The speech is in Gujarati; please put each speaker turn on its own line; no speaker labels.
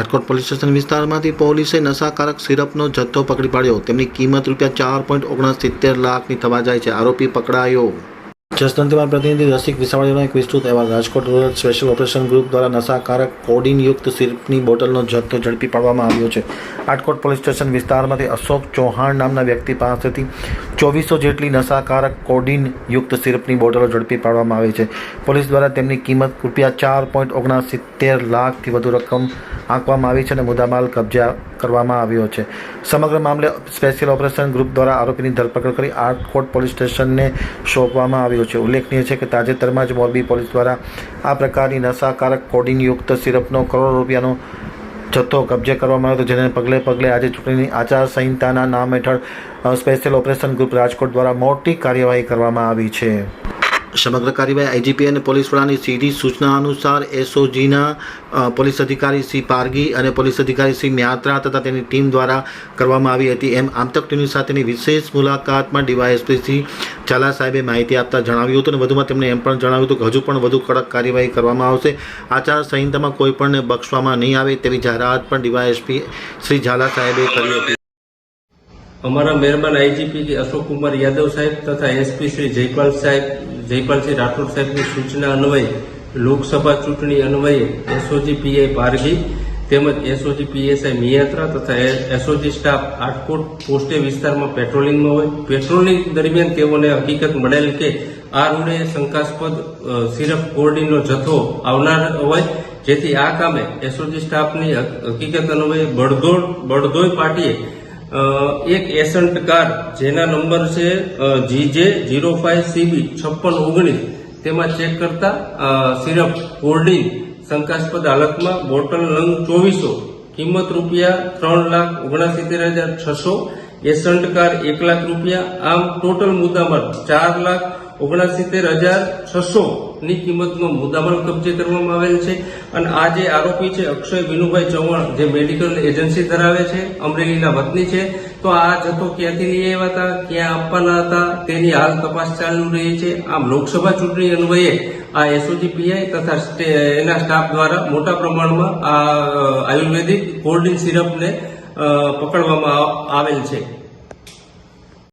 રાજકોટ પોલીસ સ્ટેશન વિસ્તારમાંથી પોલીસે નશાકારક સિરપનો જથ્થો પકડી પાડ્યો. તેમની કિંમત ₹4.69 લાખની થવા જાય છે. આરોપી પકડાયો. જસદંતમાં પ્રતિનિધિ રસિક વિસાવડીનો એક વિસ્તૃત અહેવાલ. Rajkot rural special operation group દ્વારા નશાકારક કોડીનયુક્ત સિરપની બોટલનો જથ્થો ઝડપી પાડવામાં આવ્યો છે. રાજકોટ પોલીસ સ્ટેશન વિસ્તારમાંથી અશોક ચૌહાણ નામના વ્યક્તિ પાસેથી 2400 જેટલી નશાકારક કોડીનયુક્ત સિરપની બોટલો ઝડપી પાડવામાં આવી છે. પોલીસ દ્વારા તેમની કિંમત ₹4.69 લાખથી વધુ રકમ આંકવામાં આવી છે અને મુદ્દામાલ કબજે કરવામાં આવ્યો છે. સમગ્ર મામલે સ્પેશિયલ ઓપરેશન ગ્રુપ દ્વારા આરોપીની ધરપકડ કરી રાજકોટ પોલીસ સ્ટેશનને સોંપવામાં આવ્યો છે. ઉલ્લેખનીય છે કે તાજેતરમાં જ મોરબી પોલીસ દ્વારા આ પ્રકારની નશાકારક કોડીનયુક્ત સિરપનો કરોડો રૂપિયાનો જથ્થો કબજે કરવામાં આવ્યો હતો, જેને પગલે આજે ચૂંટણીની આચારસંહિતાના નામ હેઠળ સ્પેશિયલ ઓપરેશન ગ્રુપ રાજકોટ દ્વારા મોટી કાર્યવાહી કરવામાં આવી છે. સમગ્ર કાર્યવાહી આઈજીપી અને પોલીસ વડાની સીધી સૂચના અનુસાર એસઓજીના પોલીસ અધિકારી શ્રી પારગી અને પોલીસ અધિકારી શ્રી મ્યાત્રા તથા તેની ટીમ દ્વારા કરવામાં આવી હતી. એમ આમતક ટીવી સાથેની વિશેષ મુલાકાતમાં ડીવાયએસપી શ્રી ઝાલા સાહેબે માહિતી આપતા જણાવ્યું હતું અને વધુમાં તેમણે એમ પણ જણાવ્યું હતું કે હજુ પણ વધુ કડક કાર્યવાહી કરવામાં આવશે. આચારસંહિતામાં કોઈ પણને બક્ષવામાં નહીં આવે તેવી જાહેરાત પણ ડીવાયએસપી શ્રી ઝાલા સાહેબે કરી હતી.
અમારા મહેરબાન આઈજીપી અશોક કુમાર યાદવ સાહેબ તથા એસપી શ્રી જયપાલસિંહ રાઠોડ સાહેબની સૂચના અન્વયે લોકસભા ચૂંટણી અન્વયે એસઓજી પીઆઈ પારગી તેમજ એસઓજી પીએસઆઈ મિયાત્રા તથા એસઓજી સ્ટાફ રાજકોટ પોસ્ટે વિસ્તારમાં પેટ્રોલિંગમાં હોય. પેટ્રોલિંગ દરમિયાન તેઓને હકીકત મળેલ કે આ રોડે શંકાસ્પદ સિરપ કોડીનો જથ્થો આવનાર હોય, જેથી આ કામે એસઓજી સ્ટાફની હકીકત અન્વયે બળદોઈ પાટીએ એક એસન્ટ કાર જેના નંબર છે GJ05CB 5619 તેમાં ચેક કરતા સિરપ કોલ્ડીન શંકાસ્પદ હાલતમાં બોટલ નંગ 2400 કિંમત ₹3,69,600, એસન્ટ કાર ₹1 લાખ, આમ ટોટલ મુદ્દામાલ ₹4,69,600 ની કિંમતનો મુદ્દામાલ કબજે કરવામાં આવેલ છે. અને આ જે આરોપી છે અક્ષય વિનુભાઈ ચૌહાણ, જે મેડિકલ એજન્સી ધરાવે છે, અમરેલીના વતની છે, તો આ જથ્થો ક્યાંથી લઈ આવ્યા હતા, ક્યાં આપવાના હતા તેની હાલ તપાસ ચાલુ રહી છે. આમ લોકસભા ચૂંટણી અન્વયે આ એસઓજી પીઆઈ તથા એના સ્ટાફ દ્વારા મોટા પ્રમાણમાં આ આયુર્વેદિક કોલ્ડ સિરપને પકડવામાં આવેલ છે.